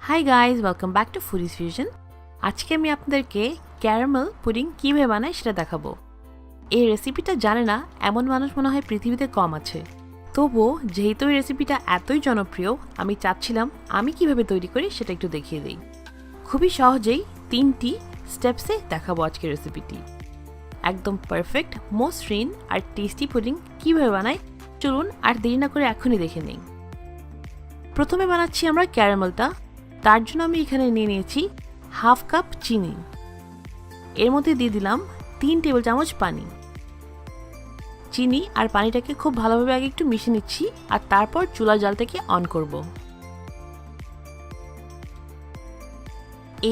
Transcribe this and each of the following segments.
Hi guys, welcome back to foodies fusion. আজকে আমি আপনাদেরকে ক্যারামেল পুডিং কীভাবে বানাই সেটা দেখাবো। এই রেসিপিটা জানে না এমন মানুষ মনে হয় পৃথিবীতে কম আছে। তবুও যেহেতু এই রেসিপিটা এতই জনপ্রিয়, আমি চাচ্ছিলাম আমি কিভাবে তৈরি করি সেটা একটু দেখিয়ে দিই। খুবই সহজেই 3টি স্টেপসে দেখাবো আজকের রেসিপিটি। একদম পারফেক্ট, মসৃণ আর টেস্টি পুডিং কীভাবে বানাই চলুন আর দেরি না করে এখনই দেখে নিই। প্রথমে বানাচ্ছি আমরা ক্যারামেলটা। তার জন্য আমি এখানে নিয়ে নিয়েছি হাফ কাপ চিনি। এর মধ্যে দিয়ে দিলাম 3 টেবিল চামচ পানি। চিনি আর পানিটাকে খুব ভালোভাবে আগে একটু মিশিয়ে নিচ্ছি আর তারপর চুলার জালটাকে অন করব।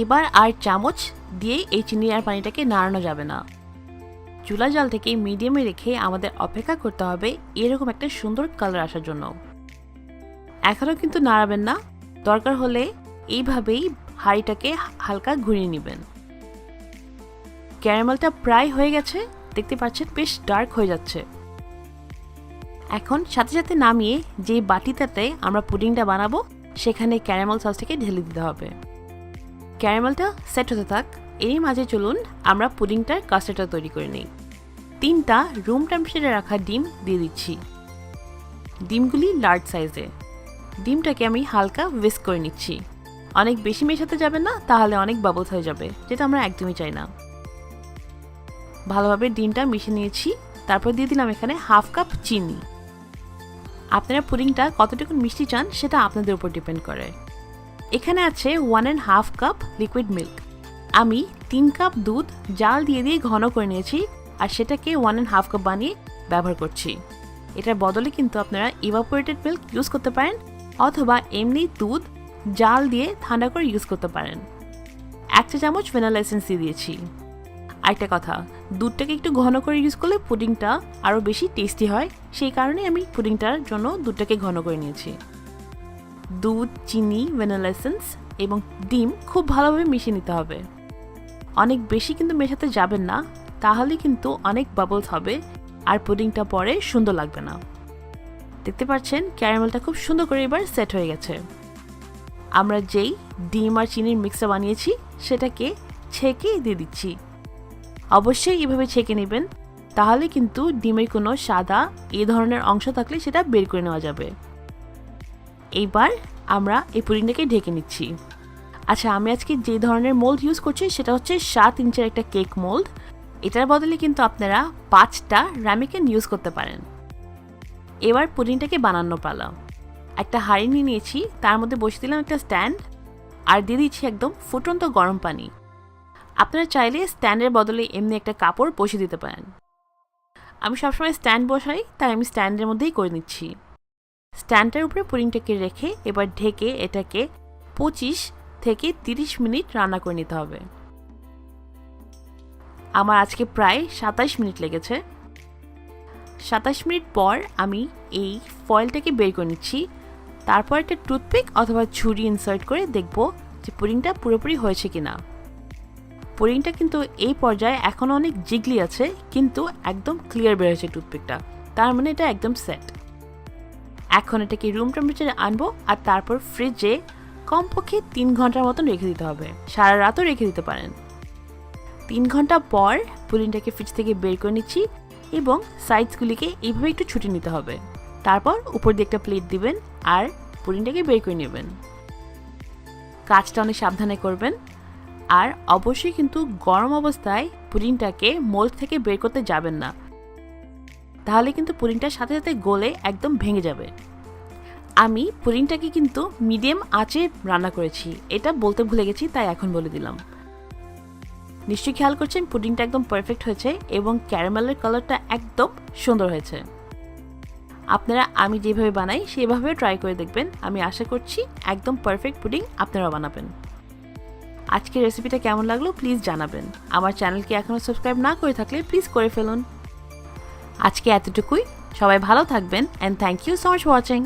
এবার আর চামচ দিয়ে এই চিনি আর পানিটাকে নাড়ানো যাবে না। চুলা জাল থেকে মিডিয়ামে রেখে আমাদের অপেক্ষা করতে হবে এরকম একটা সুন্দর কালার আসার জন্য। এখনও কিন্তু নাড়াবেন না, দরকার হলে এইভাবেই হাঁড়িটাকে হালকা ঘুরিয়ে নেবেন। ক্যারামেলটা প্রায় হয়ে গেছে, দেখতে পাচ্ছেন বেশ ডার্ক হয়ে যাচ্ছে। এখন সাথে সাথে নামিয়ে যে বাটিটাতে আমরা পুডিংটা বানাবো সেখানে ক্যারামেল সসটাকে ঢেলে দিতে হবে। ক্যারামেলটা সেট হতে থাক, এরই মাঝে চলুন আমরা পুডিংটার কাস্টার্ডটা তৈরি করে নিই। 3টা রুম টেম্পারেচারে রাখা ডিম দিয়ে দিচ্ছি। ডিমগুলি লার্জ সাইজে। ডিমটাকে আমি হালকা উইস্ক করে নিচ্ছি। অনেক বেশি মেশাতে যাবেন না, তাহলে অনেক বাবলস হয়ে যাবে, যেটা আমরা একদমই চাই না। ভালোভাবে ডিমটা মিশিয়ে নিয়েছি, তারপর দিয়ে দিলাম এখানে হাফ কাপ চিনি। আপনারা পুডিংটা কতটুকু মিষ্টি চান সেটা আপনাদের উপর ডিপেন্ড করে। এখানে আছে 1.5 কাপ লিকুইড মিল্ক। আমি 3 কাপ দুধ জাল দিয়ে ঘন করে নিয়েছি আর সেটাকে 1.5 কাপ বানিয়ে ব্যবহার করছি। এটার বদলে কিন্তু আপনারা ইভাপোরেটেড মিল্ক ইউজ করতে পারেন অথবা এমনি দুধ জাল দিয়ে ঠান্ডা করে ইউজ করতে পারেন। 1 চা চামচ ভ্যানিলা এসেন্স দিয়ে দিয়েছি। আরেকটা কথা, দুধটাকে একটু ঘন করে ইউজ করলে পুডিংটা আরও বেশি টেস্টি হয়, সেই কারণে আমি পুডিংটার জন্য দুধটাকে ঘন করে নিয়েছি। দুধ, চিনি, ভ্যানিলা এসেন্স এবং ডিম খুব ভালোভাবে মিশিয়ে নিতে হবে। অনেক বেশি কিন্তু মেশাতে যাবেন না, তাহলে কিন্তু অনেক বাবলস হবে আর পুডিংটা পরে সুন্দর লাগবে না। দেখতে পাচ্ছেন ক্যারামেলটা খুব সুন্দর করে এবার সেট হয়ে গেছে। আমরা যেই ডিম আর চিনির মিক্সটা বানিয়েছি সেটাকে ছেঁকে দিয়ে দিচ্ছি। অবশ্যই এভাবে ছেঁকে নেবেন, তাহলে কিন্তু ডিমের কোনো সাদা এই ধরনের অংশ থাকলে সেটা বের করে নেওয়া যাবে। এইবার আমরা এই পুডিংটাকে ঢেকে নিচ্ছি। আচ্ছা, আমি আজকে যে ধরনের মোল্ড ইউজ করছি সেটা হচ্ছে 7 ইঞ্চের একটা কেক মোল্ড। এটার বদলে কিন্তু আপনারা 5টা রামিকেন ইউজ করতে পারেন। এবার পুডিংটাকে বানানো পালা। একটা হাঁড়ি নিয়ে নিয়েছি, তার মধ্যে বসিয়ে দিলাম একটা স্ট্যান্ড আর দিয়ে দিচ্ছি একদম ফুটন্ত গরম পানি। আপনারা চাইলে স্ট্যান্ডের বদলে এমনি একটা কাপড় বসিয়ে দিতে পারেন। আমি সবসময় স্ট্যান্ড বসাই, তাই আমি স্ট্যান্ডের মধ্যেই করে নিচ্ছি। স্ট্যান্ডের উপরে পুডিংটাকে রেখে এবার ঢেকে এটাকে 25 থেকে 30 মিনিট রান্না করে নিতে হবে। আমার আজকে প্রায় 27 মিনিট লেগেছে। 27 মিনিট পর আমি এই ফয়েলটাকে বের করে নিচ্ছি। তারপর একটা টুথপিক অথবা ছুরি ইনসার্ট করে দেখব যে পুডিংটা পুরোপুরি হয়েছে কিনা। পুডিংটা কিন্তু এই পর্যায়ে এখনও অনেক জিগলি আছে, কিন্তু একদম ক্লিয়ার বের হয়েছে টুথপিকটা, তার মানে এটা একদম সেট। এখন এটাকে রুম টেম্পারেচারে আনবো আর তারপর ফ্রিজে কমপক্ষে 3 ঘন্টার মতন রেখে দিতে হবে। সারা রাতও রেখে দিতে পারেন। 3 ঘন্টা পর পুডিংটাকে ফ্রিজ থেকে বের করে নিচ্ছি এবং সাইডসগুলিকে এইভাবে একটু ছুটিয়ে নিতে হবে। তারপর উপর দিয়ে একটা প্লেট দিবেন আর পুডিংটাকে বের করে নেবেন। কাজটা অনেক সাবধানে করবেন আর অবশ্যই কিন্তু গরম অবস্থায় পুডিংটাকে মোল্ড থেকে বের করতে যাবেন না, তাহলে কিন্তু পুডিংটার সাথে সাথে গলে একদম ভেঙে যাবে। আমি পুডিংটাকে কিন্তু মিডিয়াম আঁচে রান্না করেছি, এটা বলতে ভুলে গেছি, তাই এখন বলে দিলাম। নিশ্চয়ই খেয়াল করছেন পুডিংটা একদম পারফেক্ট হয়েছে এবং ক্যারামেলের কালারটা একদম সুন্দর হয়েছে। আপনারা আমি যেভাবে বানাই সেভাবে ট্রাই করে দেখবেন। আমি আশা করছি একদম পারফেক্ট পুডিং আপনারা বানাবেন। আজকের রেসিপিটা কেমন লাগলো প্লিজ জানাবেন। আমার চ্যানেলকে এখনও সাবস্ক্রাইব না করে থাকলে প্লিজ করে ফেলুন। আজকে এতটুকুই। সবাই ভালো থাকবেন and thank you so much for watching.